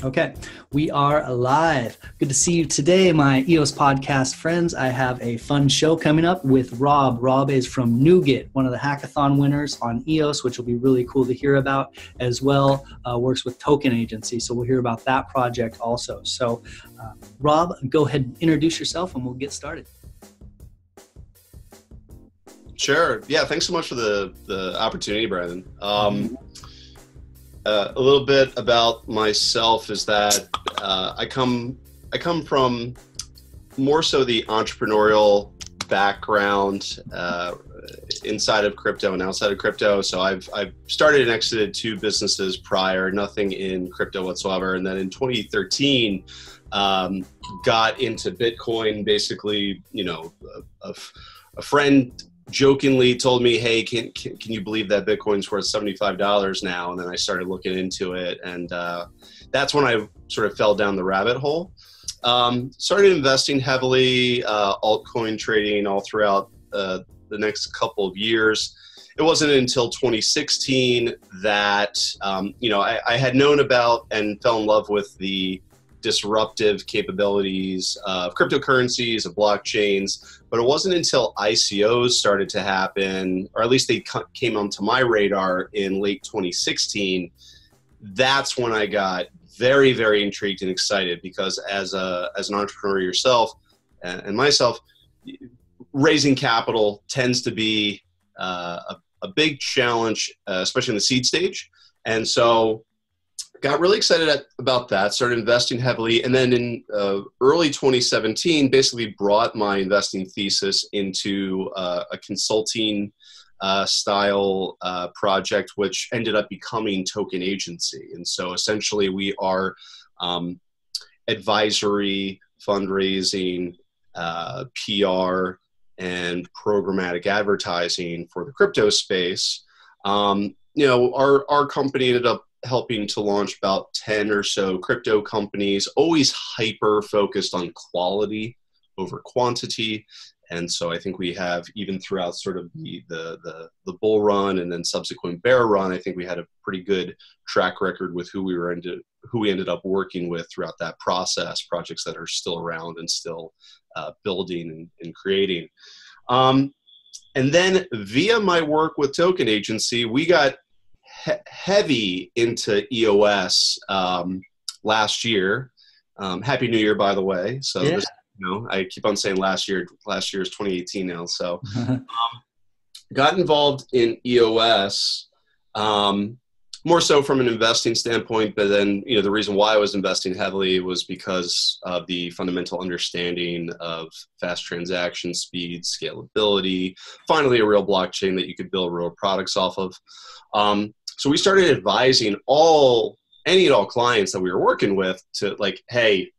Okay, we are live. Good to see you today, my EOS Podcast friends. I have a fun show coming up with Rob. Rob is from Nougit, one of the hackathon winners on EOS, which will be really cool to hear about as well. Works with Token Agency, so we'll hear about that project also. So, Rob, go ahead and introduce yourself and we'll get started. Sure. Yeah, thanks so much for the opportunity, Brandon. A little bit about myself is that I come from more so the entrepreneurial background inside of crypto and outside of crypto. So I've started and exited 2 businesses prior, nothing in crypto whatsoever. And then in 2013, got into Bitcoin. Basically, a friend jokingly told me, hey, can you believe that Bitcoin's worth $75 now? And then I started looking into it. And that's when I sort of fell down the rabbit hole. Started investing heavily, altcoin trading all throughout the next couple of years. It wasn't until 2016 that, I had known about and fell in love with the disruptive capabilities of cryptocurrencies, of blockchains, but it wasn't until ICOs started to happen, or at least they came onto my radar in late 2016. That's when I got very, very intrigued and excited, because as an entrepreneur yourself and myself, raising capital tends to be a big challenge, especially in the seed stage. And so got really excited about that, started investing heavily, and then in early 2017, basically brought my investing thesis into a consulting style project, which ended up becoming Token Agency. And so essentially we are advisory, fundraising, PR, and programmatic advertising for the crypto space. Our company ended up helping to launch about 10 or so crypto companies, always hyper focused on quality over quantity. And so I think we have, even throughout sort of the bull run and then subsequent bear run, I think we had a pretty good track record with who we ended up working with throughout that process, projects that are still around and still building and creating. And then via my work with Token Agency, we got heavy into EOS last year. Happy New Year, by the way. So yeah. I keep on saying last year. Last year is 2018 now. So got involved in EOS more so from an investing standpoint, but then the reason why I was investing heavily was because of the fundamental understanding of fast transaction speed, scalability, finally a real blockchain that you could build real products off of. So we started advising any and all clients that we were working with to, like, hey,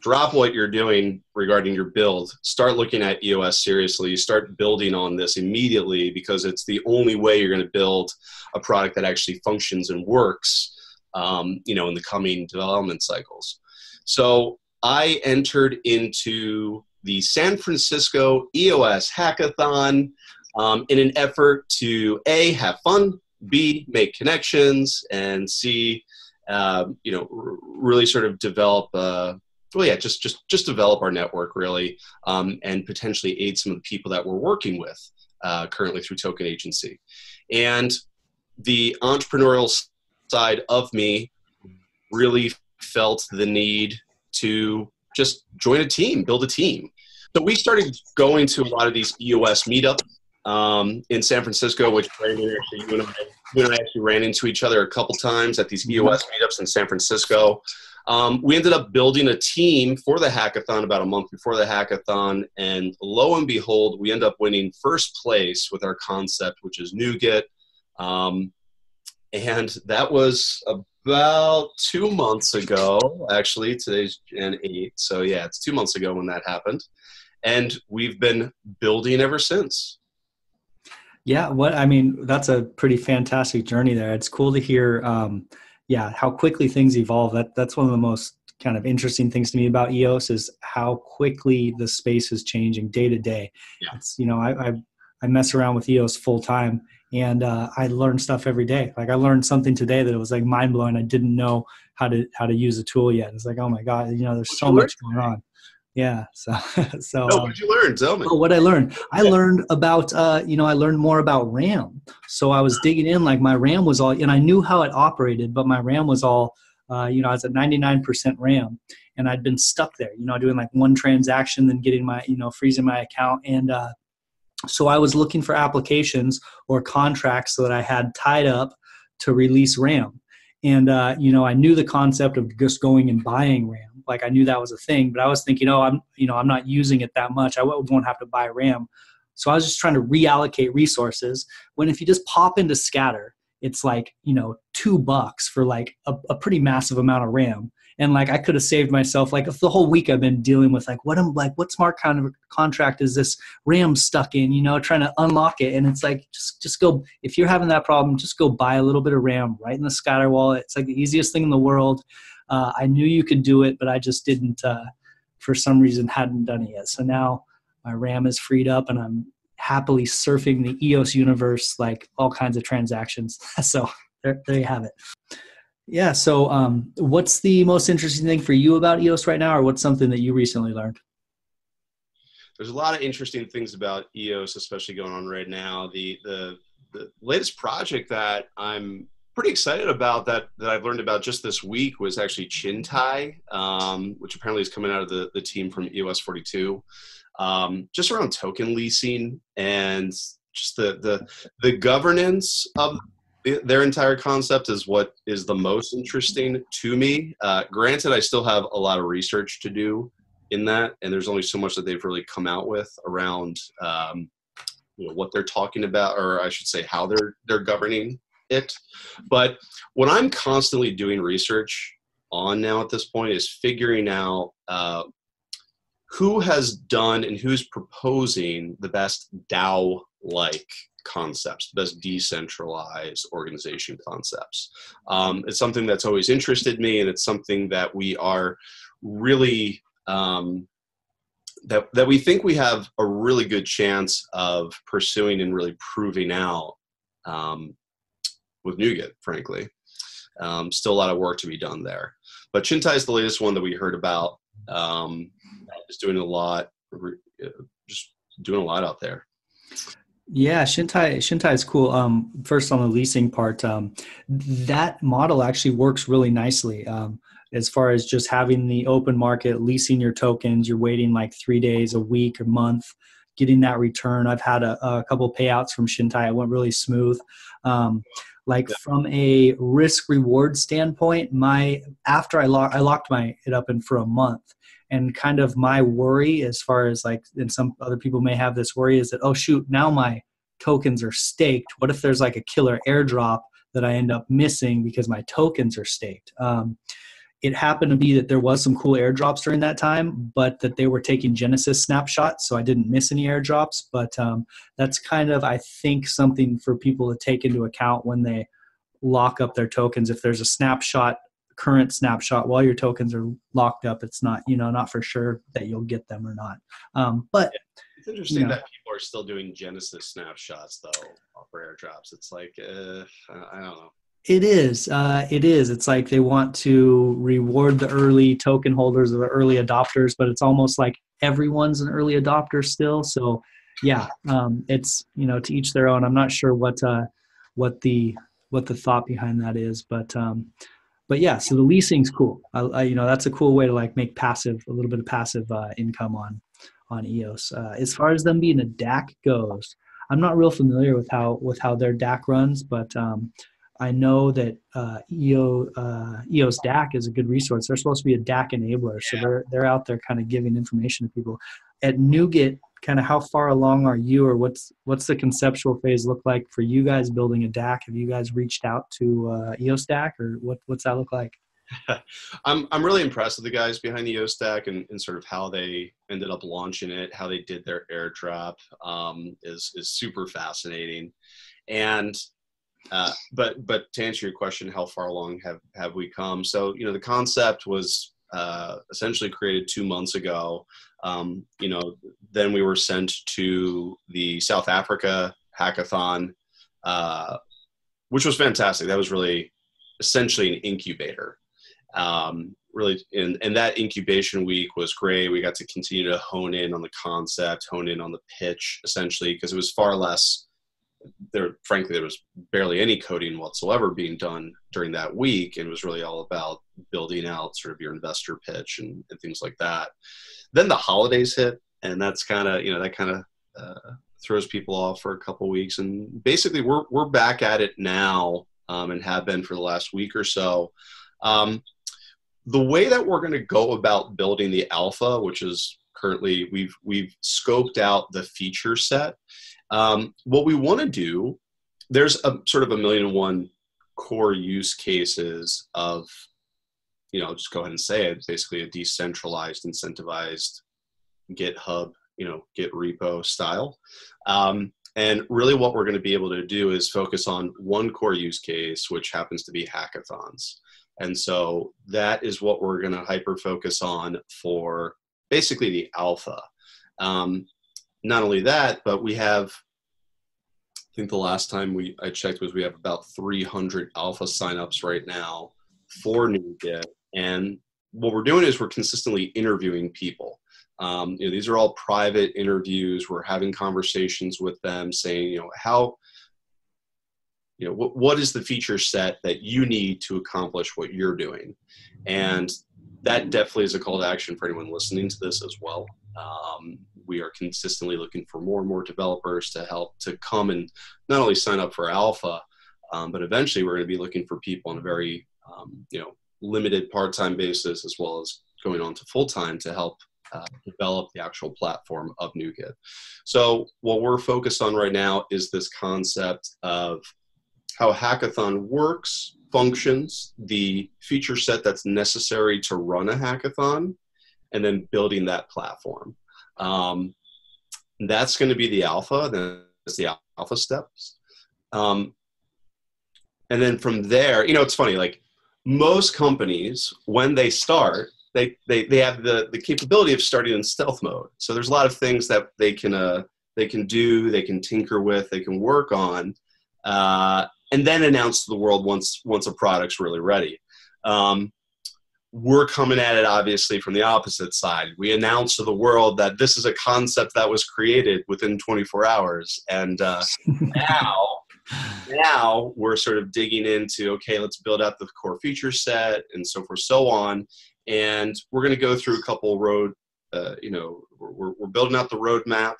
drop what you're doing regarding your build, start looking at EOS seriously, start building on this immediately, because it's the only way you're going to build a product that actually functions and works, in the coming development cycles. So I entered into the San Francisco EOS hackathon in an effort to A, have fun, B, make connections, and C, really sort of develop, just develop our network really, and potentially aid some of the people that we're working with currently through Token Agency. And the entrepreneurial side of me really felt the need to just join a team, build a team. So we started going to a lot of these EOS meetups in San Francisco, which Brandon, actually, you and I actually ran into each other a couple times at these EOS meetups in San Francisco. We ended up building a team for the hackathon about a month before the hackathon, and lo and behold, we end up winning first place with our concept, which is Nougit. And that was about 2 months ago, actually. Today's Jan 8, so yeah, it's 2 months ago when that happened. And we've been building ever since. Yeah, that's a pretty fantastic journey there. It's cool to hear, how quickly things evolve. That's one of the most kind of interesting things to me about EOS is how quickly the space is changing day to day. Yeah. It's, I mess around with EOS full time, And I learned stuff every day. Like I learned something today that it was like mind blowing. I didn't know how to use the tool yet. It's like, oh my God, there's so much going on. Yeah. So, Oh, what did you learn? Tell me. Oh, what I learned. I learned about, I learned more about RAM. So I was digging in, like my RAM was all, and I knew how it operated, but my RAM was all, I was at 99% RAM, and I'd been stuck there, doing like one transaction, then getting my, freezing my account. And so I was looking for applications or contracts that I had tied up to release RAM. And, I knew the concept of just going and buying RAM. Like I knew that was a thing, but I was thinking, I'm not using it that much. I won't have to buy RAM. So I was just trying to reallocate resources, when if you just pop into Scatter, it's like, $2 for like a pretty massive amount of RAM. And like I could have saved myself, like the whole week I've been dealing with like what smart kind of contract is this RAM stuck in, trying to unlock it. And it's like, just go, if you're having that problem, just go buy a little bit of RAM right in the Scatter wallet. It's like the easiest thing in the world. I knew you could do it, but I just didn't, for some reason, hadn't done it yet. So now my RAM is freed up and I'm happily surfing the EOS universe, like all kinds of transactions. So there you have it. Yeah. So what's the most interesting thing for you about EOS right now, or what's something that you recently learned? There's a lot of interesting things about EOS, especially going on right now. The latest project that I'm pretty excited about that I've learned about just this week was actually Chintai, which apparently is coming out of the team from EOS 42, just around token leasing and just the governance of their entire concept is what is the most interesting to me. Granted, I still have a lot of research to do in that, and there's only so much that they've really come out with around what they're talking about, or I should say how they're governing it. But what I'm constantly doing research on now at this point is figuring out who has done and who's proposing the best DAO-like concepts, the best decentralized organization concepts. It's something that's always interested me, and it's something that we are really that we think we have a really good chance of pursuing and really proving out with Nougit, frankly. Still a lot of work to be done there. But Chintai is the latest one that we heard about. Just doing a lot out there. Yeah, Shintai is cool. First on the leasing part, that model actually works really nicely. As far as just having the open market, leasing your tokens, you're waiting like 3 days, a week, a month, getting that return. I've had a couple of payouts from Shintai. It went really smooth. From a risk reward standpoint, after I locked it up in for a month. And kind of my worry, as far as like, and some other people may have this worry, is that, oh shoot, now my tokens are staked. What if there's like a killer airdrop that I end up missing because my tokens are staked? It happened to be that there was some cool airdrops during that time, but that they were taking Genesis snapshots, so I didn't miss any airdrops. But that's kind of, I think, something for people to take into account when they lock up their tokens. If there's a current snapshot while your tokens are locked up, it's not, not for sure that you'll get them or not. But it's interesting that people are still doing Genesis snapshots though for airdrops. It's like, I don't know. It is. It's like they want to reward the early token holders or the early adopters, but it's almost like everyone's an early adopter still. So yeah, it's, to each their own. I'm not sure what the thought behind that is, but yeah, so the leasing's cool. That's a cool way to like make a little bit of passive income on EOS. As far as them being a DAC goes, I'm not real familiar with how their DAC runs, but I know that EOS DAC is a good resource. They're supposed to be a DAC enabler, so they're out there kind of giving information to people. At Nougit, kind of how far along are you, or what's the conceptual phase look like for you guys building a DAC? Have you guys reached out to EOS DAC, or what's that look like? I'm really impressed with the guys behind the EOS DAC and sort of how they ended up launching it, how they did their airdrop is super fascinating. And but to answer your question, how far along have we come? So, the concept was essentially created 2 months ago. Then we were sent to the South Africa hackathon which was fantastic. That was really essentially an incubator. Really, and that incubation week was great. We got to continue to hone in on the concept, hone in on the pitch, essentially, because it was far less frankly, there was barely any coding whatsoever being done during that week. And it was really all about building out sort of your investor pitch and things like that. Then the holidays hit, and that's kind of, that kind of throws people off for a couple of weeks. And basically we're back at it now, and have been for the last week or so. The way that we're going to go about building the alpha, which is currently we've scoped out the feature set. What we want to do, there's a sort of 1,000,001 core use cases of, just go ahead and say it, basically a decentralized, incentivized GitHub, Git repo style. And really what we're going to be able to do is focus on one core use case, which happens to be hackathons. And so that is what we're going to hyper focus on for basically the alpha. Not only that, but we have, I think the last time I checked was we have about 300 alpha signups right now for Nougit. And what we're doing is we're consistently interviewing people. These are all private interviews. We're having conversations with them saying, what is the feature set that you need to accomplish what you're doing? And that definitely is a call to action for anyone listening to this as well. We are consistently looking for more and more developers to help to come and not only sign up for alpha, but eventually we're going to be looking for people on a very, limited part-time basis, as well as going on to full-time to help develop the actual platform of Nougit. So what we're focused on right now is this concept of how a hackathon works, functions, the feature set that's necessary to run a hackathon, and then building that platform. That's going to be the alpha. That's the alpha steps. And then from there, it's funny, like most companies, when they start, they have the capability of starting in stealth mode. So there's a lot of things that they can do, they can tinker with, they can work on, and then announce to the world once a product's really ready. We're coming at it obviously from the opposite side. We announce to the world that this is a concept that was created within 24 hours. And now we're sort of digging into, okay, let's build out the core feature set and so forth, so on. And we're going to go through a couple we're building out the roadmap.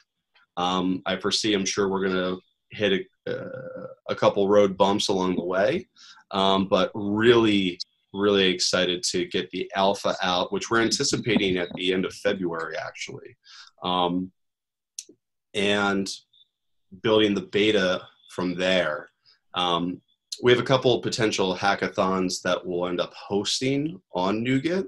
I foresee, I'm sure we're going to hit a couple road bumps along the way, but really excited to get the alpha out, which we're anticipating at the end of February, actually, and building the beta from there. We have a couple of potential hackathons that we'll end up hosting on Nougit.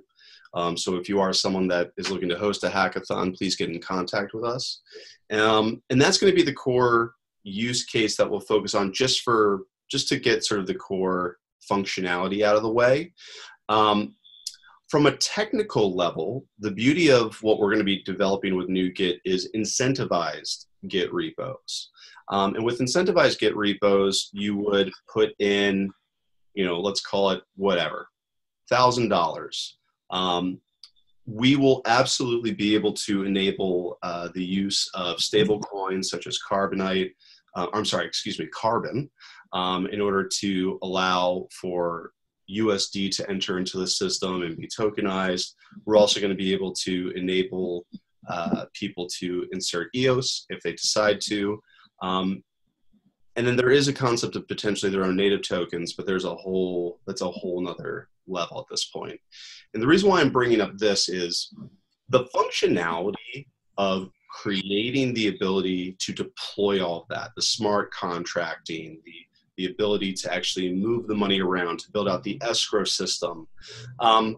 So if you are someone that is looking to host a hackathon, please get in contact with us. And that's going to be the core use case that we'll focus on just to get sort of the core functionality out of the way. From a technical level, the beauty of what we're going to be developing with Nougit is incentivized Git repos. And with incentivized Git repos, you would put in, let's call it whatever, $1,000. We will absolutely be able to enable the use of stable coins such as Carbon, in order to allow for USD to enter into the system and be tokenized. We're also going to be able to enable people to insert EOS if they decide to. And then there is a concept of potentially their own native tokens, but that's a whole nother level at this point. And the reason why I'm bringing up this is the functionality of creating the ability to deploy all of that, the smart contracting, the ability to actually move the money around, to build out the escrow system. A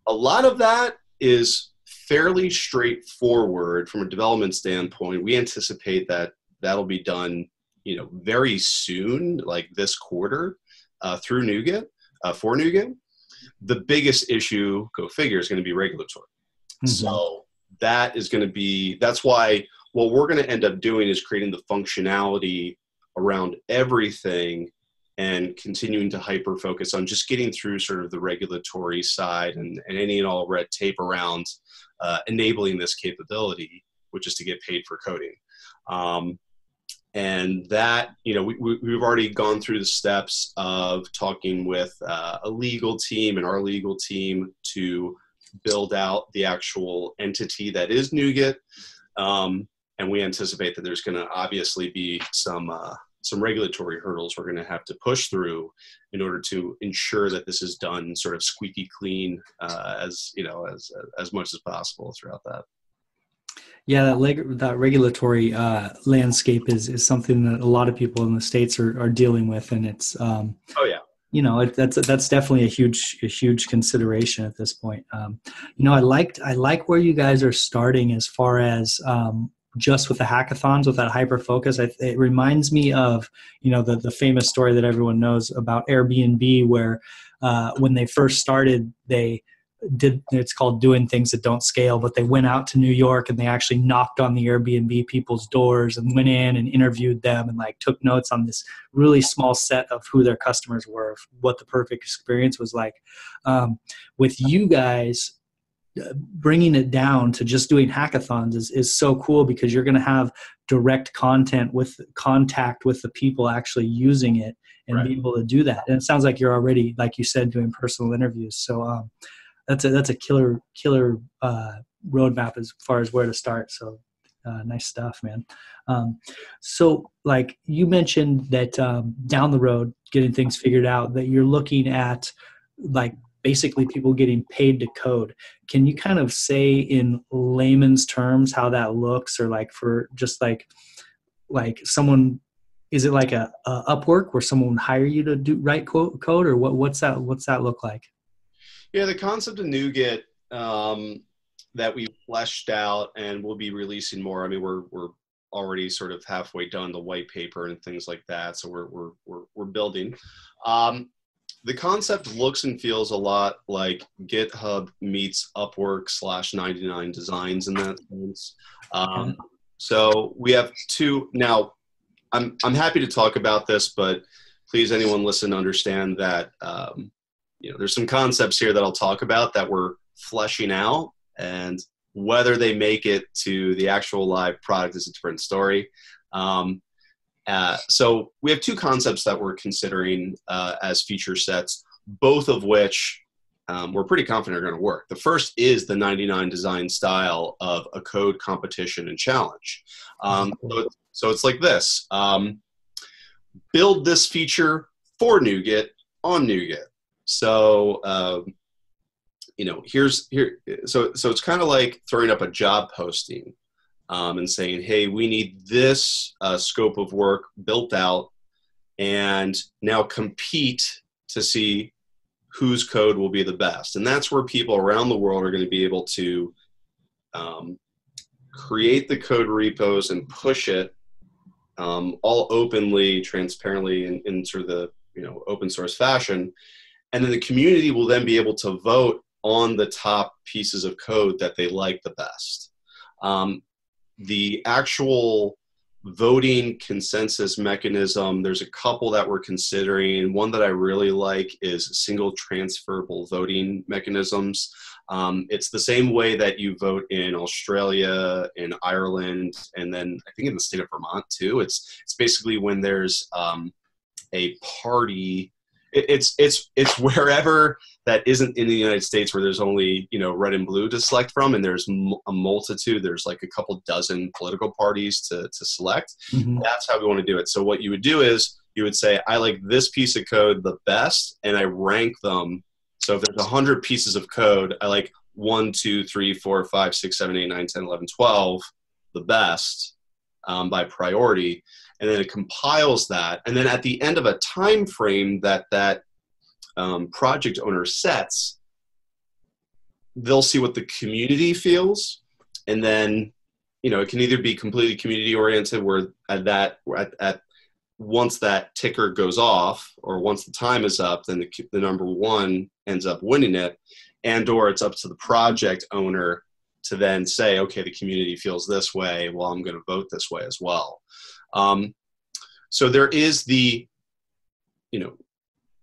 lot of that is fairly straightforward from a development standpoint. We anticipate that that'll be done, very soon, like this quarter, through Nougit, for Nougit. The biggest issue, go figure, is going to be regulatory. Mm-hmm. So that's why what we're going to end up doing is creating the functionality around everything and continuing to hyper focus on just getting through sort of the regulatory side and any and all red tape around enabling this capability, which is to get paid for coding. And that, we've already gone through the steps of talking with a legal team and our legal team to build out the actual entity that is Nougit. And we anticipate that there's going to obviously be some regulatory hurdles we're going to have to push through in order to ensure that this is done sort of squeaky clean as much as possible throughout that. Yeah, that regulatory landscape is something that a lot of people in the States are dealing with, and it's that's definitely a huge consideration at this point. I like where you guys are starting as far as just with the hackathons, with that hyper focus. It reminds me of the famous story that everyone knows about Airbnb, where when they first started, it's called doing things that don't scale, but they went out to New York and they actually knocked on the Airbnb people's doors and went in and interviewed them and took notes on this really small set of who their customers were, what the perfect experience was like. With you guys, bringing it down to just doing hackathons is so cool, because you're going to have direct contact with the people actually using it and be able to do that. And it sounds like you're already, like you said, doing personal interviews. So that's a killer roadmap as far as where to start. So nice stuff, man. So you mentioned that down the road, getting things figured out, that you're looking at basically people getting paid to code. Can you kind of say in layman's terms how that looks, or for just someone, is it like a Upwork where someone would hire you to write code, or what's that look like? Yeah, the concept of Nougit that we fleshed out and we'll be releasing more. I mean, we're already sort of halfway done the white paper and things like that, so we're building. The concept looks and feels a lot like GitHub meets Upwork /99 Designs in that sense. So we have two now. I'm happy to talk about this, but please, anyone listen, understand that there's some concepts here that I'll talk about that we're fleshing out, and whether they make it to the actual live product is a different story. So we have two concepts that we're considering as feature sets, both of which we're pretty confident are going to work. The first is the 99 design style of a code competition and challenge. So it's like this. Build this feature for Nougit on Nougit. So, so it's kind of like throwing up a job posting and saying, hey, we need this scope of work built out, and now compete to see whose code will be the best. And that's where people around the world are going to be able to create the code repos and push it all openly, transparently in sort of the open source fashion. And then the community will then be able to vote on the top pieces of code that they like the best. The actual voting consensus mechanism, there's a couple that we're considering. One that I really like is single transferable voting mechanisms. It's the same way that you vote in Australia, in Ireland, and then I think in the state of Vermont too. It's basically when there's a party. It's wherever that isn't in the United States, where there's only red and blue to select from, and there's a multitude. There's like a couple dozen political parties to select. Mm-hmm. That's how we want to do it. So what you would do is you would say, I like this piece of code the best, and I rank them. So if there's 100 pieces of code, I like 1, 2, 3, 4, 5, 6, 7, 8, 9, 10, 11, 12 the best by priority. And then it compiles that. And then at the end of a time frame that project owner sets, they'll see what the community feels. And then, it can either be completely community oriented, where at once that ticker goes off, or once the time is up, then the number one ends up winning it. And or it's up to the project owner to then say, okay, the community feels this way, well, I'm going to vote this way as well. So there is the,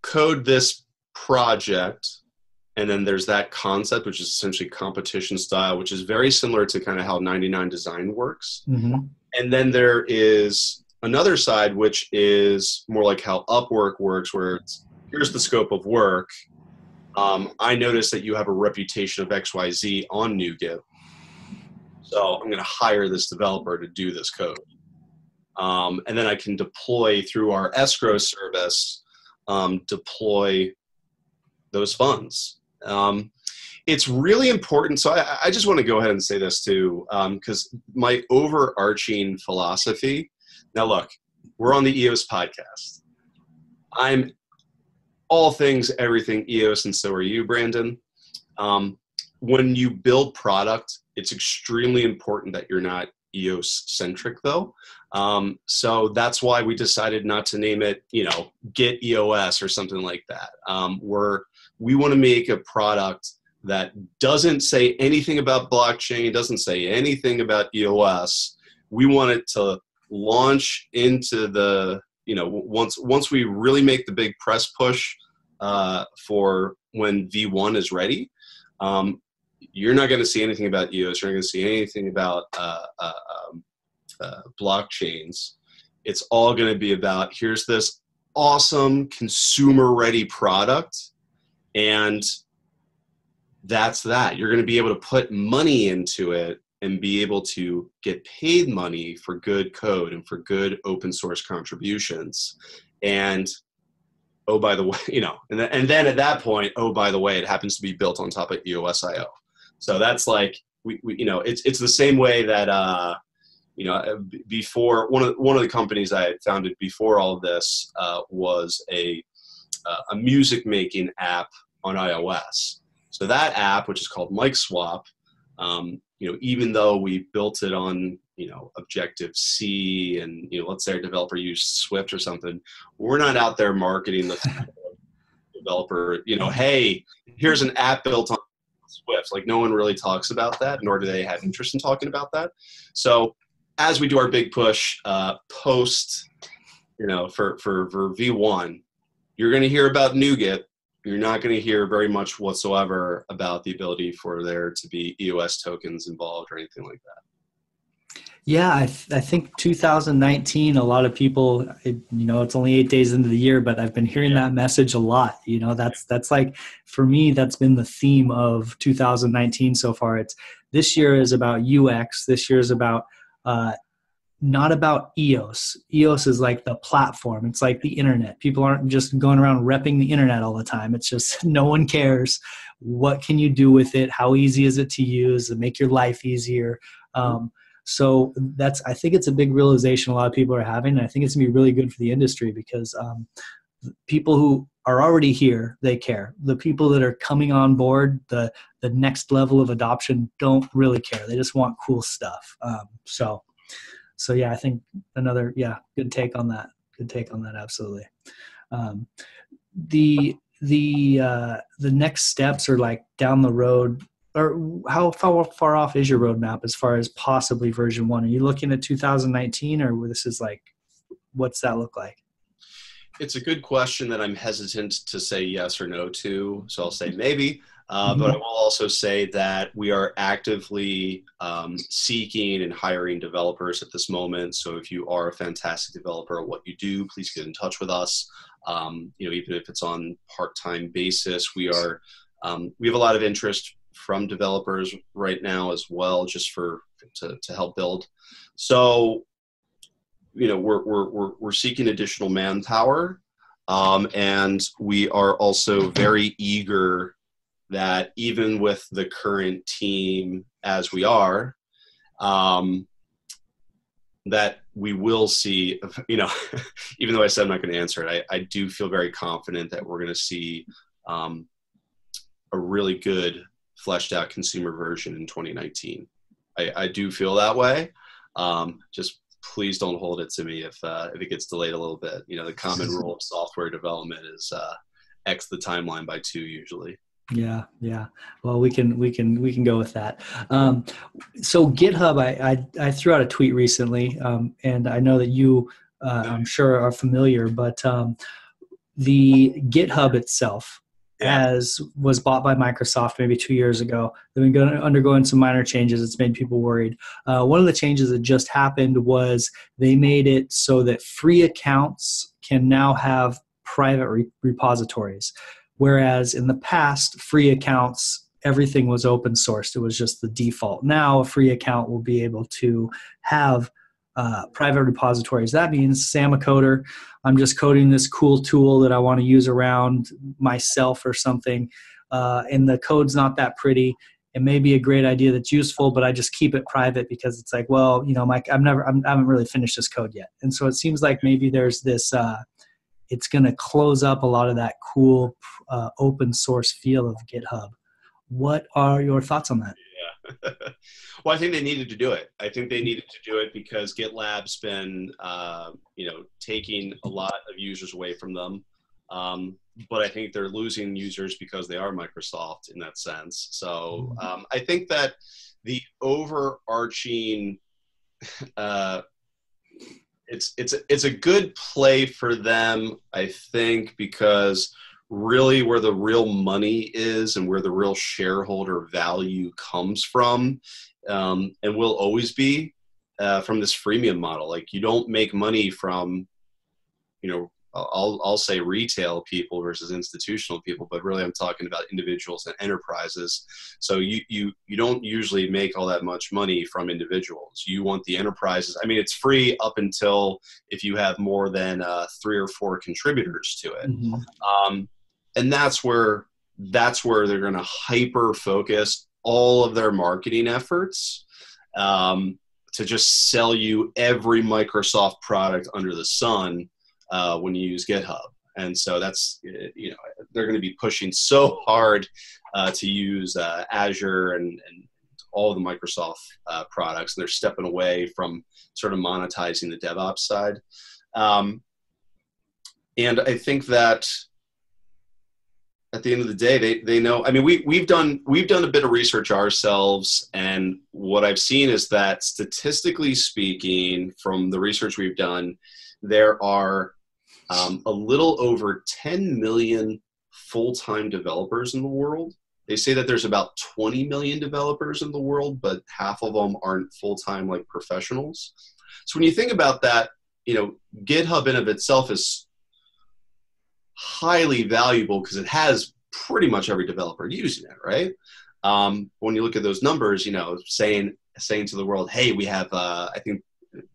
code this project, and then there's that concept, which is essentially competition style, which is very similar to kind of how 99 Design works. Mm-hmm. And then there is another side, which is more like how Upwork works, where it's, here's the scope of work. I noticed that you have a reputation of XYZ on Nougit, so I'm going to hire this developer to do this code. And then I can deploy through our escrow service, deploy those funds. It's really important. So I just want to go ahead and say this too, because my overarching philosophy, now look, we're on the EOS podcast. I'm all things, everything EOS, and so are you, Brandon. When you build product, it's extremely important that you're not EOS centric though. So that's why we decided not to name it, Get EOS or something like that. We want to make a product that doesn't say anything about blockchain, doesn't say anything about EOS. We want it to launch into the, once we really make the big press push for when V1 is ready, you're not going to see anything about EOS. You're not going to see anything about blockchains. It's all going to be about, here's this awesome consumer-ready product, and that's that. You're going to be able to put money into it and be able to get paid money for good code and for good open source contributions. And oh, by the way, and then at that point, oh, by the way, it happens to be built on top of EOSIO. So that's like, it's the same way that, before one of the companies I had founded before all of this was a music making app on iOS. So that app, which is called Mic Swap, even though we built it on, Objective-C and, let's say our developer used Swift or something, we're not out there marketing the developer, hey, here's an app built on Swift. Like, no one really talks about that, nor do they have interest in talking about that. So as we do our big push post, for V1, you're going to hear about Nougit. You're not going to hear very much whatsoever about the ability for there to be EOS tokens involved or anything like that. Yeah, I think 2019, a lot of people, it's only 8 days into the year, but I've been hearing that message a lot. That's like, for me, that's been the theme of 2019 so far. It's, this year is about UX. This year is about, not about EOS. EOS is like the platform. It's like the internet. People aren't just going around repping the internet all the time. It's just, no one cares. What can you do with it? How easy is it to use and make your life easier? So I think it's a big realization a lot of people are having. And I think it's gonna be really good for the industry because people who are already here, they care. The people that are coming on board, the next level of adoption, don't really care. They just want cool stuff. So yeah, I think another, good take on that. Good take on that. Absolutely. The next steps are like down the road, or how far off is your roadmap as far as possibly version 1? Are you looking at 2019, or this is like, what's that look like? It's a good question that I'm hesitant to say yes or no to. So I'll say maybe. But I will also say that we are actively seeking and hiring developers at this moment. So if you are a fantastic developer at what you do, please get in touch with us. Even if it's on part-time basis, we have a lot of interest from developers right now as well, just to help build. So, we're seeking additional manpower, and we are also very eager that even with the current team as we are, that we will see, even though I said I'm not going to answer it, I do feel very confident that we're going to see a really good fleshed out consumer version in 2019. I do feel that way. Just please don't hold it to me if it gets delayed a little bit. The common rule of software development is X the timeline by 2 usually. Yeah. Well, we can go with that. So GitHub, I threw out a tweet recently, and I know that you I'm sure are familiar, but the GitHub itself was bought by Microsoft maybe 2 years ago. They've been undergoing some minor changes. It's made people worried. One of the changes that just happened was they made it so that free accounts can now have private repositories. Whereas in the past, free accounts, everything was open sourced. It was just the default. Now a free account will be able to have private repositories. That means, say I'm a coder, I'm just coding this cool tool that I want to use around myself or something, and the code's not that pretty. It may be a great idea that's useful, but I just keep it private because it's like, well, you know, I haven't really finished this code yet. And so it seems like maybe there's this, it's going to close up a lot of that cool open source feel of GitHub. What are your thoughts on that? Yeah. Well, I think they needed to do it. I think they needed to do it because GitLab's been, taking a lot of users away from them. But I think they're losing users because they are Microsoft in that sense. So I think that the overarching, it's a good play for them, I think, because really where the real money is and where the real shareholder value comes from, and will always be from this freemium model. Like, you don't make money from, I'll say retail people versus institutional people, but really I'm talking about individuals and enterprises. So you don't usually make all that much money from individuals. You want the enterprises. I mean, it's free up until if you have more than 3 or 4 contributors to it. Mm-hmm. And that's where they're going to hyper focus all of their marketing efforts, to just sell you every Microsoft product under the sun when you use GitHub. And so that's, they're going to be pushing so hard to use Azure and all the Microsoft products. And they're stepping away from sort of monetizing the DevOps side. And I think that at the end of the day, they know. I mean, we've done a bit of research ourselves, and what I've seen is that statistically speaking, from the research we've done, there are a little over 10 million full-time developers in the world. They say that there's about 20 million developers in the world, but half of them aren't full-time like professionals. So when you think about that, GitHub in of itself is highly valuable because it has pretty much every developer using it, right? When you look at those numbers, saying to the world, hey, we have, I think,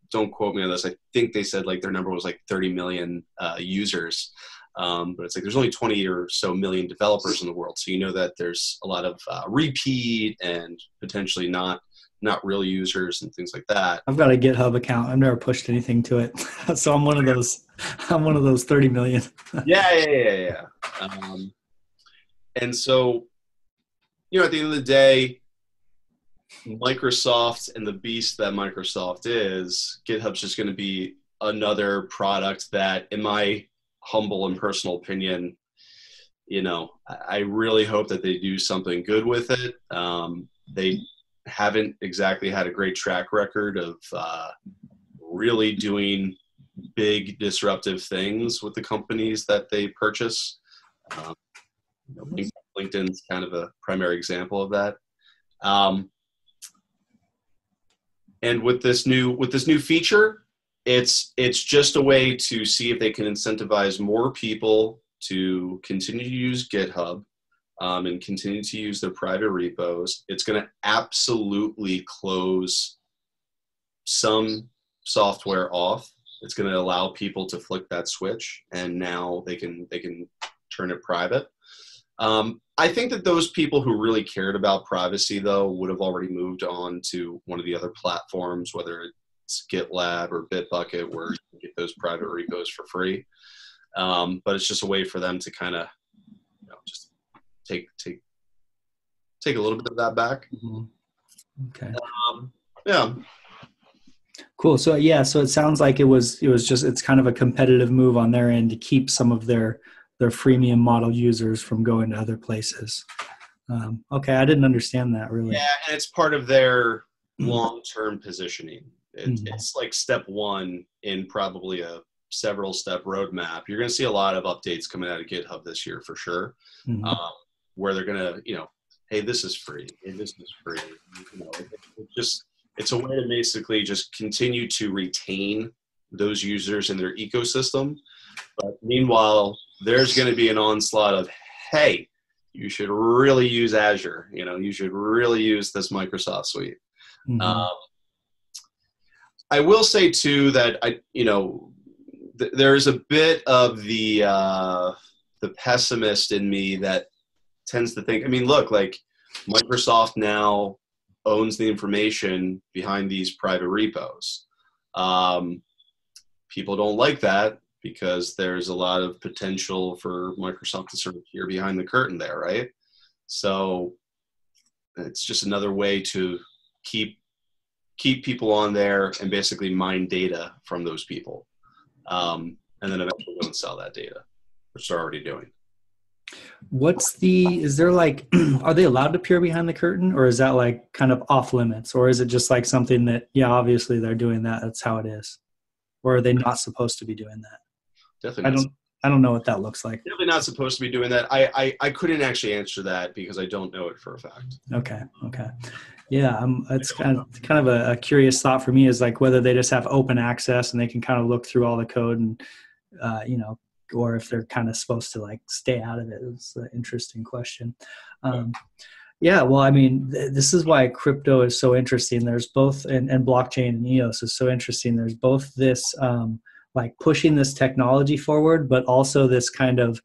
don't quote me on this, I think they said like their number was like 30 million users. But it's like there's only 20 or so million developers in the world. So that there's a lot of repeat and potentially not real users and things like that. I've got a GitHub account. I've never pushed anything to it. So I'm one of those 30 million. Yeah. And so, at the end of the day, Microsoft and the beast that Microsoft is, GitHub's just going to be another product that, in my humble and personal opinion, I really hope that they do something good with it. They haven't exactly had a great track record of really doing big disruptive things with the companies that they purchase. LinkedIn's kind of a primary example of that. And with this new feature, it's just a way to see if they can incentivize more people to continue to use GitHub and continue to use their private repos. It's going to absolutely close some software off. It's going to allow people to flick that switch, and now they can turn it private. I think that those people who really cared about privacy, though, would have already moved on to one of the other platforms, whether it's GitLab or Bitbucket, where you can get those private repos for free. But it's just a way for them to kind of, just take a little bit of that back. Mm-hmm. Okay. Yeah. Cool. So it sounds like it's kind of a competitive move on their end to keep some of their freemium model users from going to other places. Okay, I didn't understand that really. Yeah, and it's part of their long-term positioning. It's like step one in probably a several step roadmap. You're going to see a lot of updates coming out of GitHub this year for sure, where they're going to, hey, this is free. Hey, this is free. It's a way to basically just continue to retain those users in their ecosystem. But meanwhile, there's going to be an onslaught of, hey, you should really use Azure. You should really use this Microsoft suite. I will say too that there's a bit of the pessimist in me that tends to think, look, like Microsoft now owns the information behind these private repos. People don't like that because there's a lot of potential for Microsoft to sort of peer behind the curtain there, right? So it's just another way to keep people on there and basically mine data from those people. And then eventually go and sell that data, which they're already doing. Is there like, are they allowed to peer behind the curtain, or is that like kind of off limits, or is it just like something that, yeah, obviously they're doing that, that's how it is? Or are they not supposed to be doing that? Definitely. I don't know what that looks like. Definitely not supposed to be doing that. I couldn't actually answer that because I don't know it for a fact. Okay. Yeah, it's kind of a curious thought for me, is like whether they just have open access and they can kind of look through all the code and, or if they're kind of supposed to like stay out of it. It's an interesting question. Yeah, well, this is why crypto is so interesting. There's both, and blockchain and EOS is so interesting. There's both this like pushing this technology forward, but also this kind of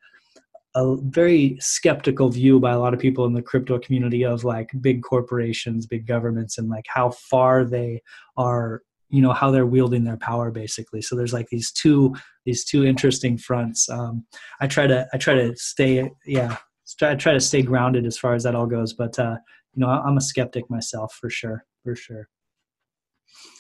a very skeptical view by a lot of people in the crypto community of like big corporations, big governments, and like how far they are, how they're wielding their power basically. So there's like these two interesting fronts. I try to stay grounded as far as that all goes, but I'm a skeptic myself for sure.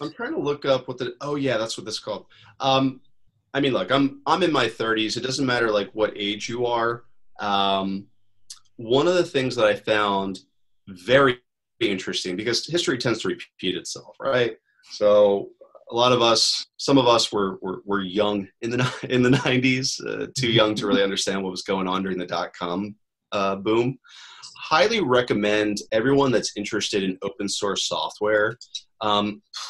I'm trying to look up that's what this is called. Look, I'm in my 30s. It doesn't matter like what age you are. One of the things that I found very interesting, because history tends to repeat itself, right? So a lot of us, some of us were young in the 90s, too young to really understand what was going on during the .com boom. Highly recommend everyone that's interested in open source software.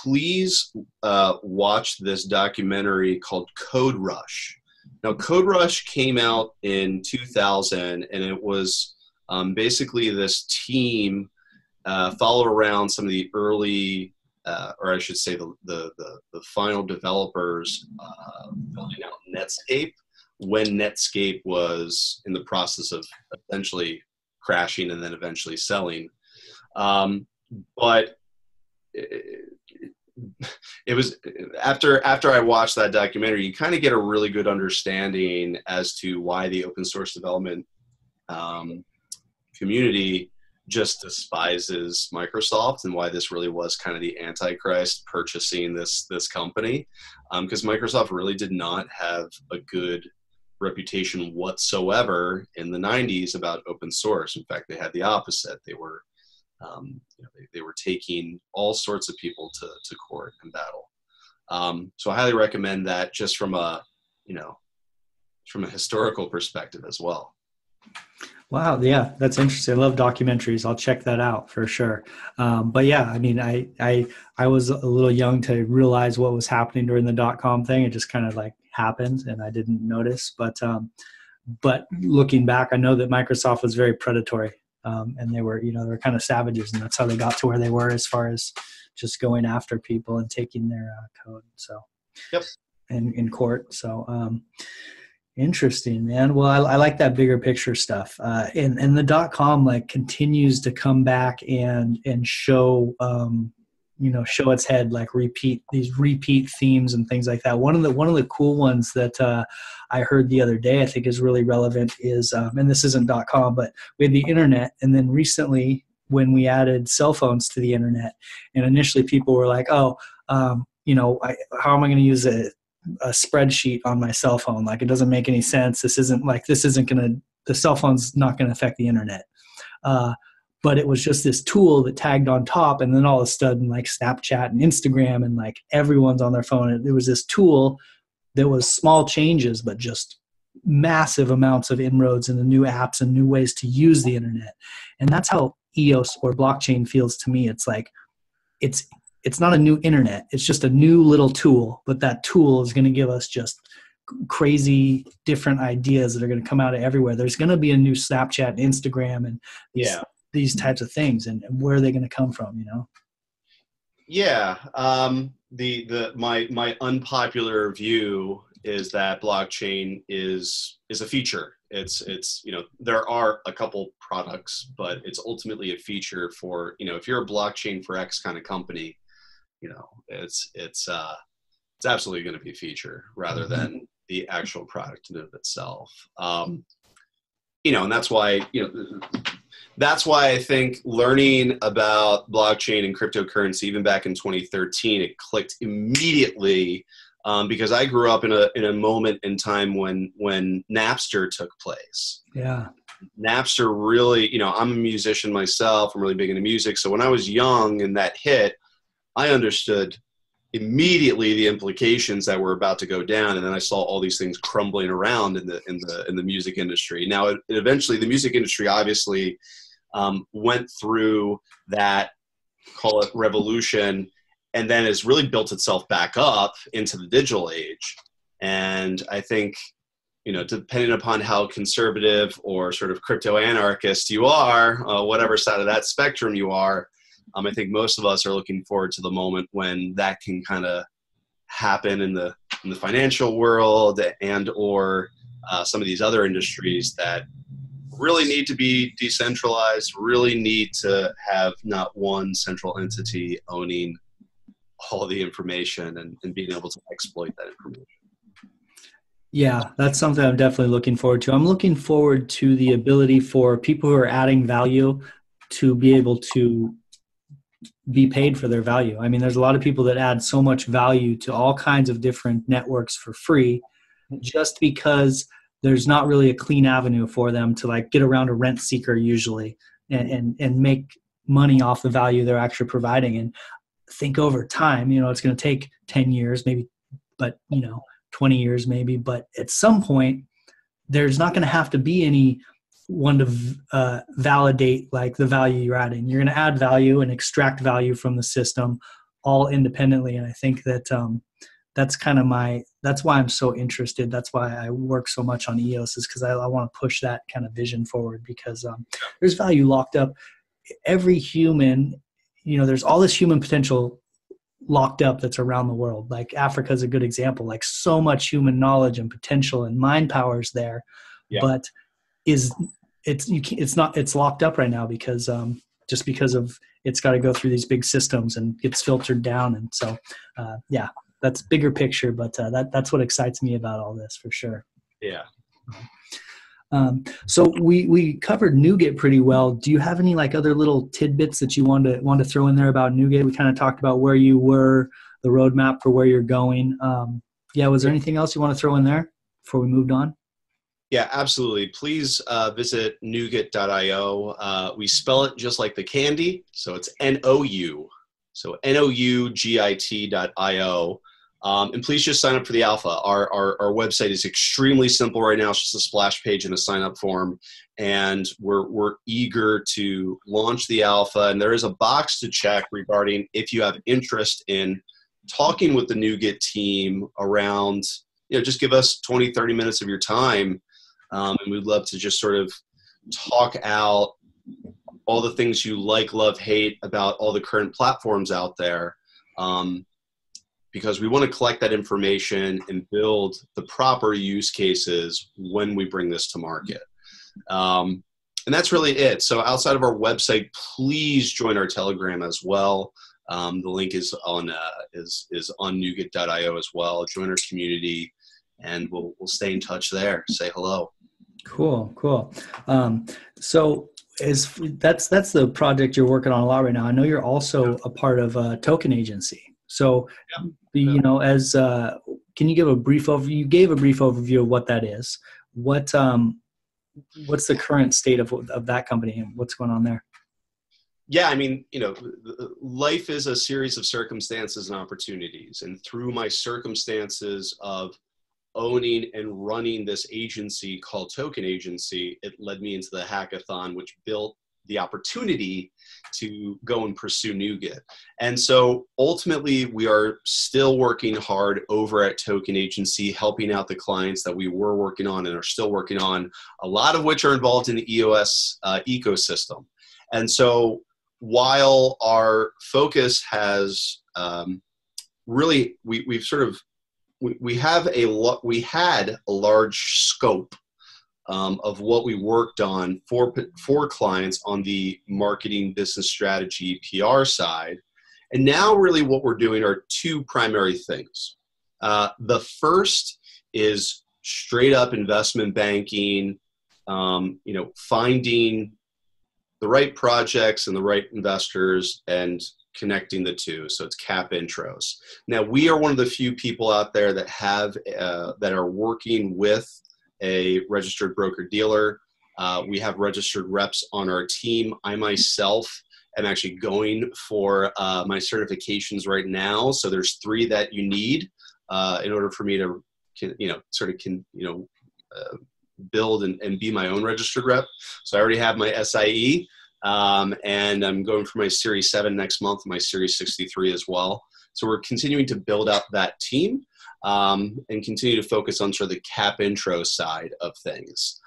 Please watch this documentary called Code Rush. Now, Code Rush came out in 2000, and it was basically this team followed around some of the early, or I should say the final developers building out Netscape when Netscape was in the process of essentially crashing and then eventually selling. But it was after I watched that documentary, you kind of get a really good understanding as to why the open source development community just despises Microsoft, and why this really was kind of the Antichrist purchasing this company, because Microsoft really did not have a good reputation whatsoever in the 90s about open source. In fact, they had the opposite. They were they were taking all sorts of people to court and battle. So I highly recommend that, just from a historical perspective as well. Wow. Yeah, that's interesting. I love documentaries. I'll check that out for sure. But yeah, I was a little young to realize what was happening during the .com thing. It just kind of like happened and I didn't notice. But looking back, I know that Microsoft was very predatory. And they were kind of savages, and that's how they got to where they were as far as just going after people and taking their code. So, yep. In court. So, interesting, man. Well, I like that bigger picture stuff. And the .com like continues to come back and show, show its head, like repeat themes and things like that. One of the cool ones that I heard the other day, I think is really relevant is, and this isn't .com, but we had the internet, and then recently when we added cell phones to the internet, and initially people were like, how am I going to use a spreadsheet on my cell phone? Like, it doesn't make any sense. The cell phone's not going to affect the internet. but it was just this tool that tagged on top. And then all of a sudden, like Snapchat and Instagram and like everyone's on their phone. It was this tool that was small changes, but just massive amounts of inroads into new apps and new ways to use the internet. And that's how EOS or blockchain feels to me. It's like, it's not a new internet. It's just a new little tool, but that tool is going to give us just crazy different ideas that are going to come out of everywhere. There's going to be a new Snapchat and Instagram and these types of things, and where are they going to come from, you know? Yeah. My unpopular view is that blockchain is a feature. It's you know, there are a couple products, but it's ultimately a feature for, you know, if you're a blockchain for X kind of company, you know, it's absolutely going to be a feature rather than the actual product in and of itself. You know, and that's why I think learning about blockchain and cryptocurrency, even back in 2013, it clicked immediately, because I grew up in a moment in time when Napster took place. Yeah. Napster really, you know, I'm a musician myself. I'm really big into music. So when I was young and that hit, I understood immediately the implications that were about to go down, and then I saw all these things crumbling around in the music industry. Now, it eventually, the music industry obviously went through that, call it revolution, and then has really built itself back up into the digital age. And I think, you know, depending upon how conservative or sort of crypto anarchist you are, whatever side of that spectrum you are, I think most of us are looking forward to the moment when that can kind of happen in the financial world and or some of these other industries that really need to be decentralized, really need to have not one central entity owning all the information and being able to exploit that information. Yeah, that's something I'm definitely looking forward to. I'm looking forward to the ability for people who are adding value to be able to be paid for their value. I mean, there's a lot of people that add so much value to all kinds of different networks for free just because there's not really a clean avenue for them to like get around a rent seeker usually and make money off the value they're actually providing. And think over time, you know, it's going to take 10 years maybe, but, you know, 20 years maybe. But at some point, there's not going to have to be any one to validate like the value you're adding. You're going to add value and extract value from the system all independently. And I think that that's kind of that's why I'm so interested. That's why I work so much on EOS, is because I want to push that kind of vision forward, because there's value locked up. Every human, you know, there's all this human potential locked up that's around the world. Like Africa is a good example, like so much human knowledge and potential and mind powers there, but it's locked up right now because just because of it's got to go through these big systems and gets filtered down. And so that's bigger picture, but that's what excites me about all this for sure. Yeah. So we covered Nougit pretty well. Do you have any like other little tidbits that you want to throw in there about Nougit? We kind of talked about where you were, the roadmap for where you're going. Was there anything else you want to throw in there before we moved on? Yeah, absolutely. Please visit Nougit.io. We spell it just like the candy. So it's N-O-U. So Nougit.io. And please just sign up for the alpha. Our website is extremely simple right now. It's just a splash page and a sign up form. And we're eager to launch the alpha. And there is a box to check regarding if you have interest in talking with the Nougit team around, you know, just give us 20, 30 minutes of your time. And we'd love to just sort of talk out all the things you like, love, hate about all the current platforms out there. Because we want to collect that information and build the proper use cases when we bring this to market. And that's really it. So outside of our website, please join our Telegram as well. The link is on Nougit.io as well. Join our community, and we'll stay in touch there. Say hello. Cool. So that's the project you're working on a lot right now. I know you're also a part of a token agency. So, you know, can you give a brief overview? You gave a brief overview of what that is. What's the current state of that company and what's going on there? Yeah, I mean, life is a series of circumstances and opportunities. And through my circumstances of owning and running this agency called Token Agency, it led me into the hackathon, which built the opportunity to go and pursue Nougit. And so ultimately, we are still working hard over at Token Agency, helping out the clients that we were working on and are still working on, a lot of which are involved in the EOS ecosystem. And so while our focus has really, we had a large scope of what we worked on for clients on the marketing, business strategy, PR side. And now really what we're doing are two primary things. The first is straight up investment banking, finding the right projects and the right investors and connecting the two. So it's cap intros. Now we are one of the few people out there that have that are working with a registered broker dealer. We have registered reps on our team. I myself am actually going for my certifications right now. So there's 3 that you need in order for me to, build and be my own registered rep. So I already have my SIE, and I'm going for my Series 7 next month, my Series 63 as well. So we're continuing to build out that team and continue to focus on sort of the cap intro side of things.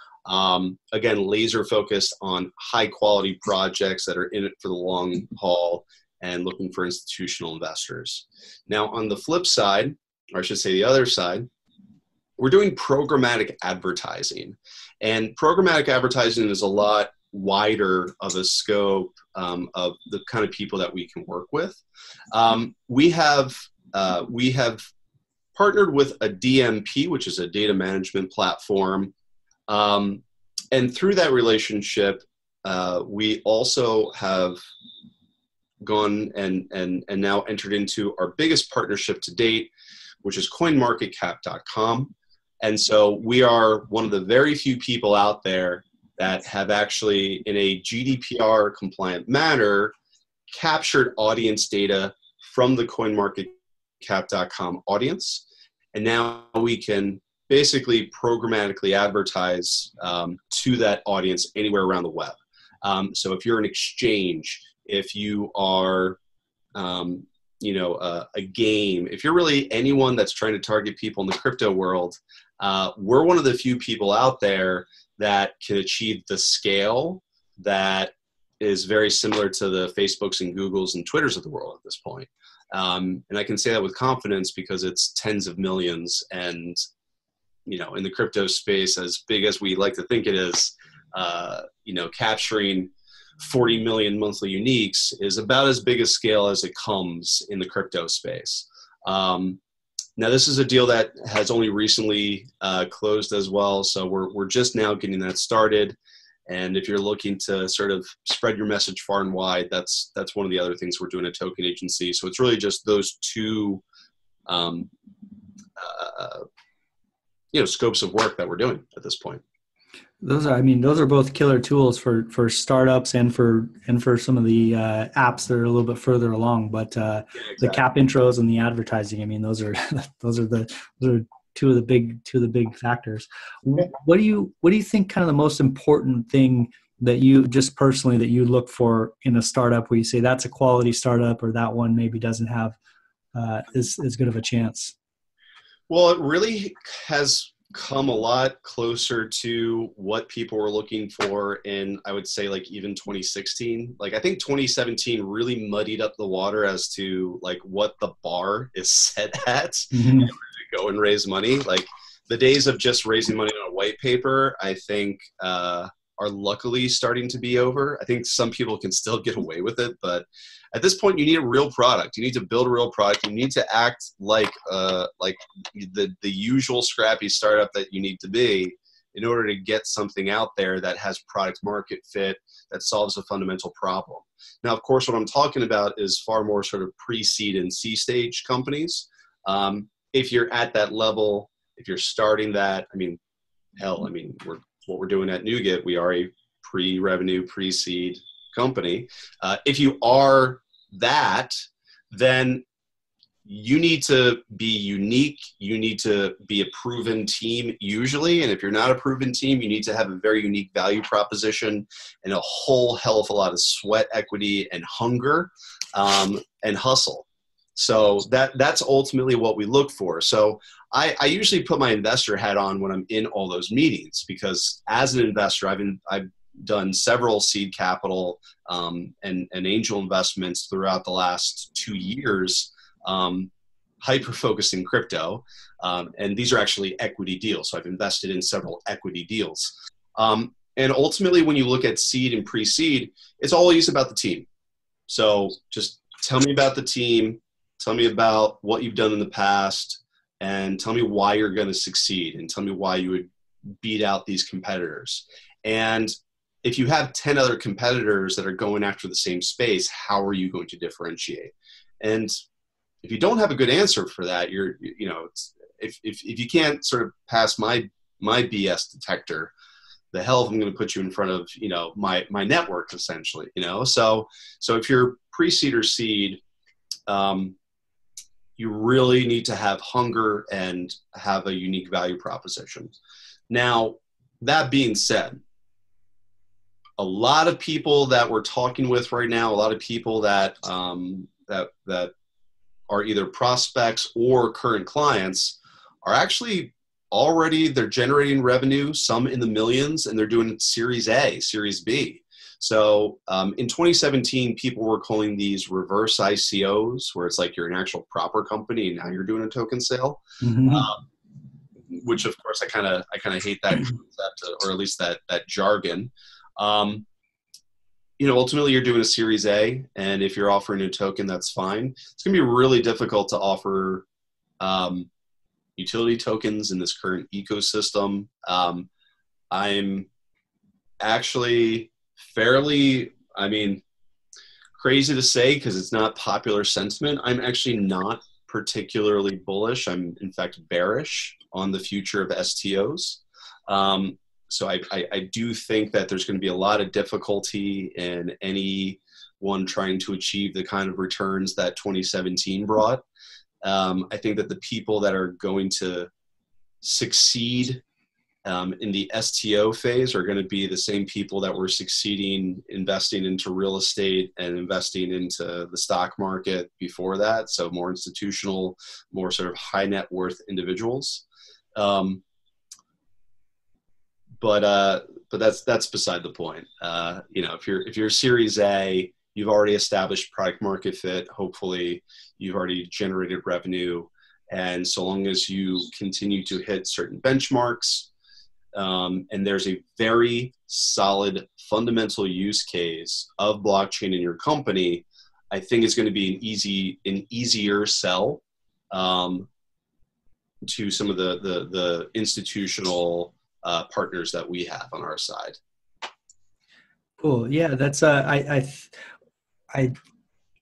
Again, laser focused on high quality projects that are in it for the long haul and looking for institutional investors. Now on the flip side, or I should say the other side, we're doing programmatic advertising. And programmatic advertising is a lot wider of a scope of the kind of people that we can work with. We have partnered with a DMP, which is a data management platform. And through that relationship, we also have gone and now entered into our biggest partnership to date, which is CoinMarketCap.com. And so we are one of the very few people out there that have actually, in a GDPR compliant manner, captured audience data from the CoinMarketCap.com audience. And now we can basically programmatically advertise to that audience anywhere around the web. So if you're an exchange, if you are a game, if you're really anyone that's trying to target people in the crypto world, we're one of the few people out there that can achieve the scale that is very similar to the Facebooks and Googles and Twitters of the world at this point. And I can say that with confidence because it's tens of millions. And, in the crypto space, as big as we like to think it is, capturing 40 million monthly uniques is about as big a scale as it comes in the crypto space. Now, this is a deal that has only recently closed as well, so we're just now getting that started. And if you're looking to sort of spread your message far and wide, that's one of the other things we're doing at Token Agency. So it's really just those two, scopes of work that we're doing at this point. Those are both killer tools for startups and for some of the apps that are a little bit further along. But exactly. The cap intros and the advertising, those are two of the big factors. What do you think kind of the most important thing that you just personally that you look for in a startup where you say that's a quality startup or that one maybe doesn't have as good of a chance? Well, it really has come a lot closer to what people were looking for in, I would say, like even 2016. Like I think 2017 really muddied up the water as to like what the bar is set at in order to go and raise money. Like the days of just raising money on a white paper, I think are luckily starting to be over. I think some people can still get away with it, but at this point, you need a real product. You need to build a real product. You need to act like the usual scrappy startup that you need to be in order to get something out there that has product market fit, that solves a fundamental problem. Now, of course, what I'm talking about is far more sort of pre-seed and C-stage companies. If you're at that level, if you're starting that, what we're doing at Nougit, we are a pre-revenue, pre-seed company. If you are that, then you need to be unique. You need to be a proven team usually. And if you're not a proven team, you need to have a very unique value proposition and a whole hell of a lot of sweat equity and hunger and hustle. So that's ultimately what we look for. So I usually put my investor hat on when I'm in all those meetings, because as an investor, I've done several seed capital and angel investments throughout the last 2 years, hyper-focused in crypto. And these are actually equity deals. So I've invested in several equity deals. And ultimately, when you look at seed and pre-seed, it's always about the team. So just tell me about the team. Tell me about what you've done in the past, and tell me why you're going to succeed, and tell me why you would beat out these competitors. And if you have 10 other competitors that are going after the same space, how are you going to differentiate? And if you don't have a good answer for that, if you can't sort of pass my BS detector, the hell if I'm going to put you in front of, my network essentially, So if you're pre-seed or seed, you really need to have hunger and have a unique value proposition. Now, that being said, a lot of people that we're talking with right now, a lot of people that that are either prospects or current clients are actually they're generating revenue, some in the millions, and they're doing Series A, Series B. So in 2017, people were calling these reverse ICOs, where it's like you're an actual proper company and now you're doing a token sale, which of course I kind of hate that concept, or at least that jargon. Ultimately you're doing a Series A, and if you're offering a token, that's fine. It's going to be really difficult to offer utility tokens in this current ecosystem. I'm actually crazy to say because it's not popular sentiment. I'm actually not particularly bullish. I'm in fact bearish on the future of STOs. So I do think that there's going to be a lot of difficulty in anyone trying to achieve the kind of returns that 2017 brought. I think that the people that are going to succeed in the STO phase are going to be the same people that were succeeding investing into real estate and investing into the stock market before that. So more institutional, more sort of high net worth individuals. But that's beside the point. If you're Series A, you've already established product market fit. Hopefully, you've already generated revenue, and so long as you continue to hit certain benchmarks, and there's a very solid fundamental use case of blockchain in your company, I think it's going to be an easier sell to some of the institutional partners that we have on our side. Cool. Yeah, that's I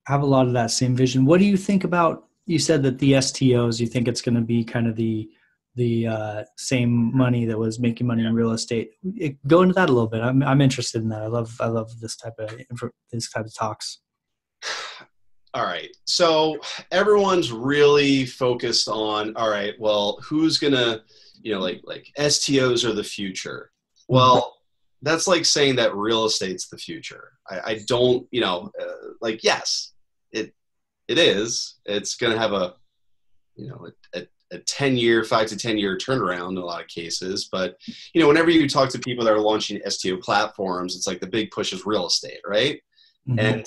have a lot of that same vision. What do you think about? You said that the STOs, you think it's going to be kind of the same money that was making money in real estate. Go into that a little bit. I'm interested in that. I love this type of talks. All right. So everyone's really focused on, all right, well, who's gonna, like STOs are the future. Well, that's like saying that real estate's the future. I don't, yes, it is. It's going to have a 5 to 10 year turnaround in a lot of cases. But, whenever you talk to people that are launching STO platforms, it's like the big push is real estate, right? Mm-hmm. And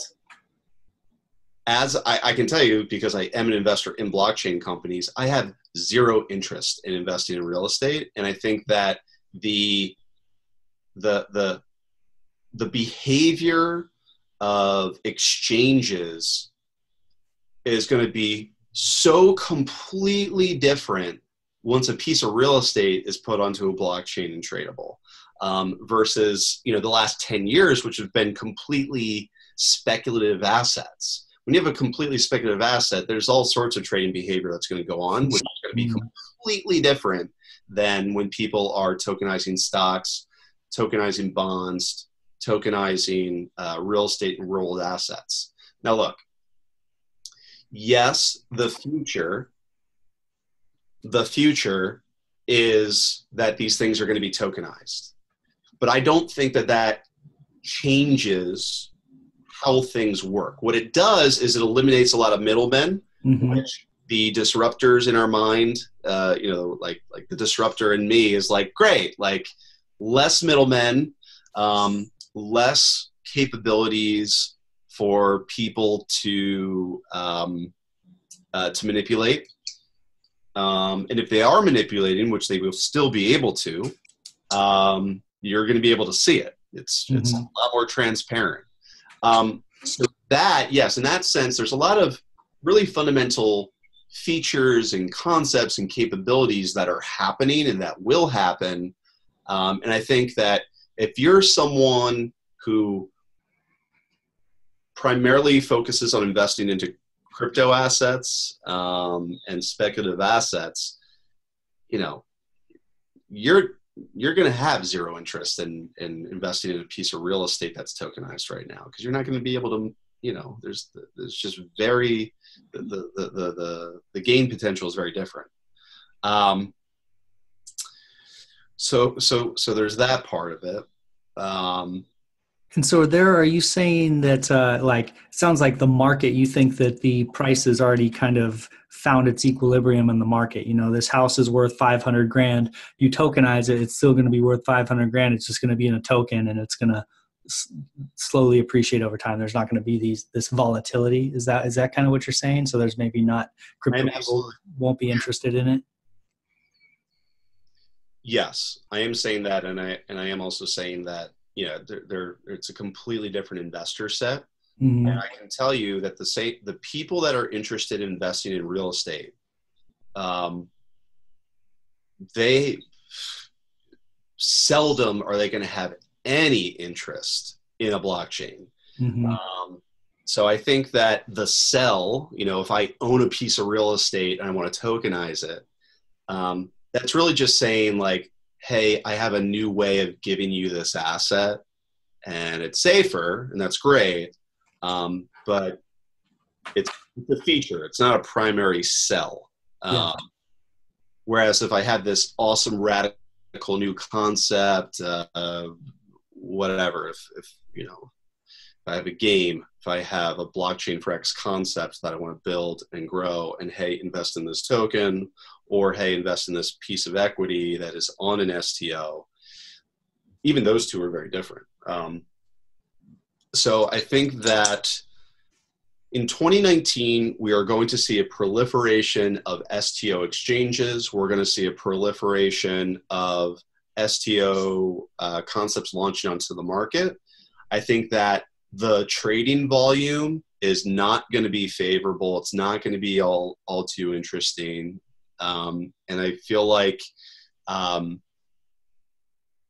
as I can tell you, because I am an investor in blockchain companies, I have zero interest in investing in real estate. And I think that the behavior of exchanges is going to be so completely different once a piece of real estate is put onto a blockchain and tradable, versus the last 10 years, which have been completely speculative assets. When you have a completely speculative asset, there's all sorts of trading behavior that's going to go on, which is going to be completely different than when people are tokenizing stocks, tokenizing bonds, tokenizing real estate and real assets. Now, look, yes, the future is that these things are going to be tokenized. But I don't think that that changes how things work. What it does is it eliminates a lot of middlemen, which the disruptors in our mind, like the disruptor in me is like, great, like less middlemen, less capabilities for people to manipulate. And if they are manipulating, which they will still be able to, you're going to be able to see it. It's a lot more transparent. So that, yes, in that sense, there's a lot of really fundamental features and concepts and capabilities that are happening and that will happen. And I think that if you're someone who primarily focuses on investing into crypto assets and speculative assets, you're going to have zero interest in investing in a piece of real estate that's tokenized right now, because you're not going to be able to, there's just very, the gain potential is very different. So there's that part of it. And so are you saying that, it sounds like the market, you think that the price has already kind of found its equilibrium in the market? This house is worth $500,000. You tokenize it, it's still going to be worth $500,000. It's just going to be in a token, and it's going to slowly appreciate over time. There's not going to be this volatility. Is that kind of what you're saying? So there's maybe not, crypto people won't be interested in it? Yes, I am saying that, and I am also saying that it's a completely different investor set. And I can tell you that the people that are interested in investing in real estate, they seldom are they going to have any interest in a blockchain. So I think that the sell, if I own a piece of real estate and I want to tokenize it, that's really just saying like, hey, I have a new way of giving you this asset and it's safer, and that's great. But it's a feature. It's not a primary sell. Whereas if I had this awesome radical new concept, whatever, if I have a game, if I have a blockchain for X concept that I want to build and grow, and hey, invest in this token, or hey, invest in this piece of equity that is on an STO, even those two are very different. So I think that in 2019, we are going to see a proliferation of STO exchanges. We're going to see a proliferation of STO concepts launching onto the market. I think that the trading volume is not going to be favorable. It's not going to be all too interesting. And I feel like,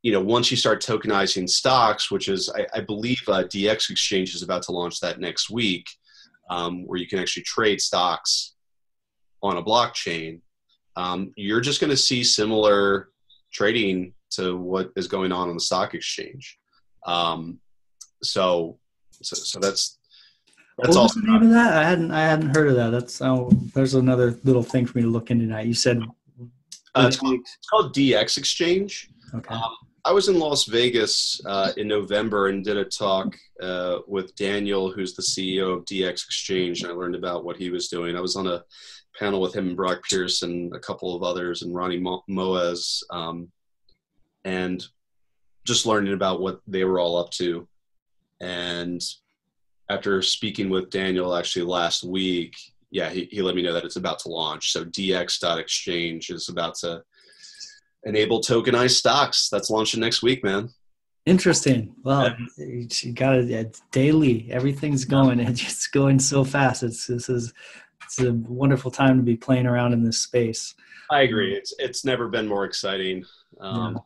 once you start tokenizing stocks, which is, I believe DX Exchange is about to launch that next week, where you can actually trade stocks on a blockchain, you're just going to see similar trading to what is going on the stock exchange. So that's what was the name of that? I hadn't heard of that. There's another little thing for me to look into now. You said it's called DX Exchange. Okay. I was in Las Vegas in November and did a talk with Daniel, who's the CEO of DX Exchange, and I learned about what he was doing. I was on a panel with him and Brock Pierce and a couple of others and Ronnie Moaz, and just learning about what they were all up to. And after speaking with Daniel actually last week, he let me know that it's about to launch. So DX.exchange is about to enable tokenized stocks. That's launching next week, man. Interesting. Well, you got it daily. Everything's going. It's just going so fast. It's a wonderful time to be playing around in this space. I agree. It's never been more exciting. And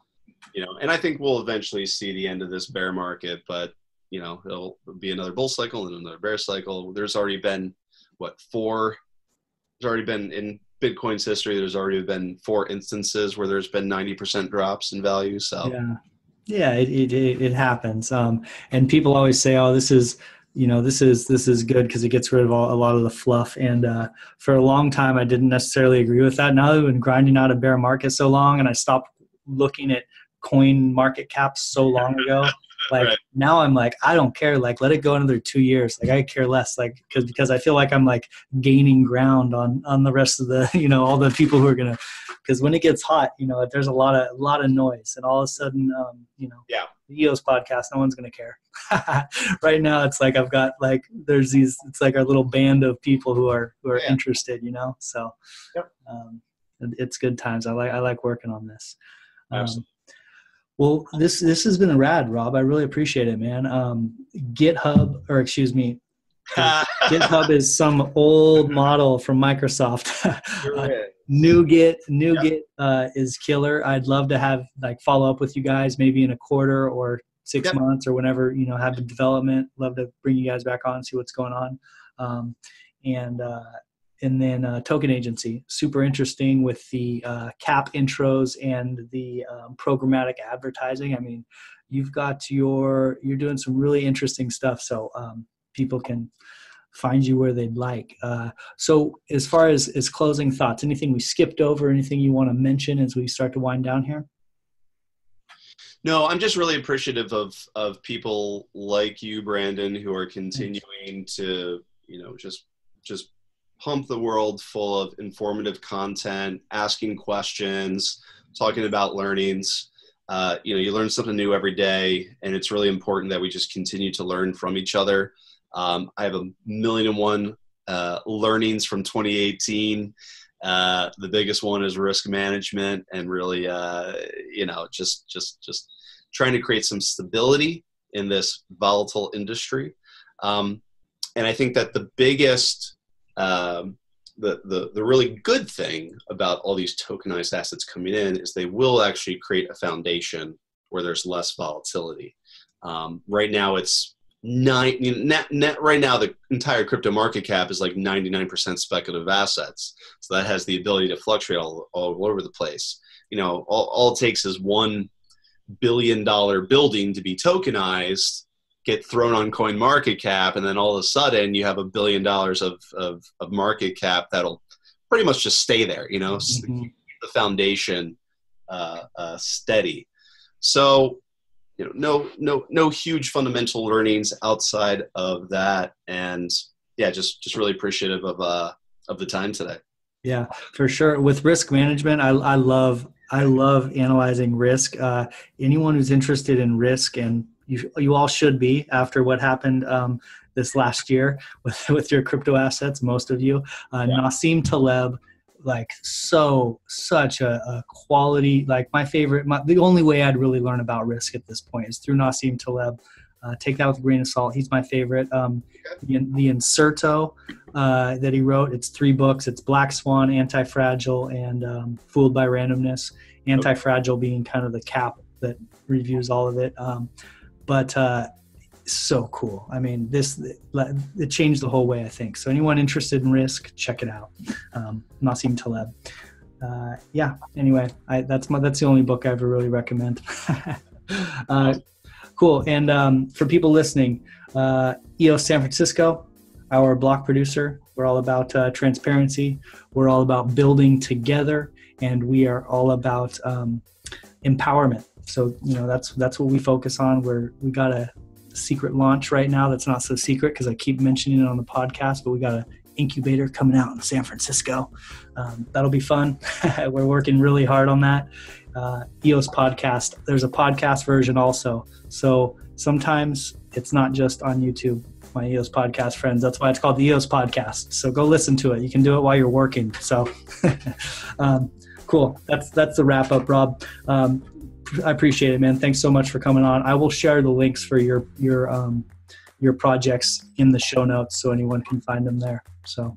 I think we'll eventually see the end of this bear market, but it'll be another bull cycle and another bear cycle. There's already been in Bitcoin's history, there's already been 4 instances where there's been 90% drops in value. So Yeah, it happens. And people always say, "Oh, this is good because it gets rid of a lot of the fluff." And for a long time, I didn't necessarily agree with that. Now that we've been grinding out a bear market so long, and I stopped looking at CoinMarketCap so long ago. Like right. Now I'm like, I don't care. Like, let it go another 2 years. Like, I care less. Like, because I feel like I'm like gaining ground on the rest of the, all the people who are gonna. Because when it gets hot, there's a lot of noise, and all of a sudden, yeah. The EOS podcast, no one's gonna care. Right now, it's like I've got like it's like our little band of people who are interested, So, yep. It's good times. I like working on this. Well, this has been a rad, Rob. I really appreciate it, man. GitHub is some old model from Microsoft. Nougit is killer. I'd love to have follow up with you guys maybe in a quarter or 6 months or whenever, have the development. Love to bring you guys back on, see what's going on. And then Token Agency, super interesting with the cap intros and the programmatic advertising. I mean, you're doing some really interesting stuff, so people can find you where they'd like. So as far as closing thoughts, anything we skipped over, anything you want to mention as we start to wind down here? No, I'm just really appreciative of people like you, Brandon, who are continuing to, just pump the world full of informative content, asking questions, talking about learnings. You learn something new every day, and it's really important that we just continue to learn from each other. I have 1,000,001 learnings from 2018. The biggest one is risk management, and really, just trying to create some stability in this volatile industry. And I think that the biggest, the really good thing about all these tokenized assets coming in is they will actually create a foundation where there's less volatility. Right now, it's right now the entire crypto market cap is like 99% speculative assets, so that has the ability to fluctuate all over the place. All it takes is $1 billion building to be tokenized, get thrown on CoinMarketCap, and then all of a sudden you have $1 billion of market cap that'll pretty much just stay there. Mm-hmm. The foundation steady. So no huge fundamental learnings outside of that, and just really appreciative of the time today. Yeah, for sure. With risk management, I love analyzing risk. Anyone who's interested in risk, and you all should be after what happened this last year with your crypto assets, most of you. Nassim Taleb, such a quality, my favorite. The only way I'd really learn about risk at this point is through Nassim Taleb. Take that with a grain of salt. He's my favorite. The Inserto that he wrote, it's 3 books. It's Black Swan, Anti-Fragile, and Fooled by Randomness. Anti-Fragile being kind of the cap that reviews all of it. But so cool. I mean, it changed the whole way, I think. So anyone interested in risk, check it out. Nassim Taleb. Anyway, that's the only book I ever really recommend. Cool. And for people listening, EOS San Francisco, our block producer, we're all about transparency. We're all about building together, and we are all about empowerment. So, that's what we focus on. We got a secret launch right now that's not so secret because I keep mentioning it on the podcast, but we got an incubator coming out in San Francisco. That'll be fun. We're working really hard on that. EOS Podcast, there's a podcast version also. So sometimes it's not just on YouTube, my EOS Podcast friends. That's why it's called the EOS Podcast. So go listen to it. You can do it while you're working. So cool. That's the wrap up, Rob. I appreciate it, man. Thanks so much for coming on. I will share the links for your projects in the show notes so anyone can find them there. So,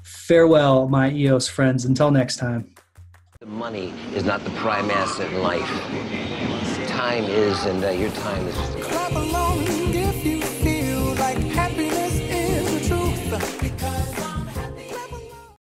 farewell, my EOS friends. Until next time. The money is not the prime asset in life. Time is, and your time is.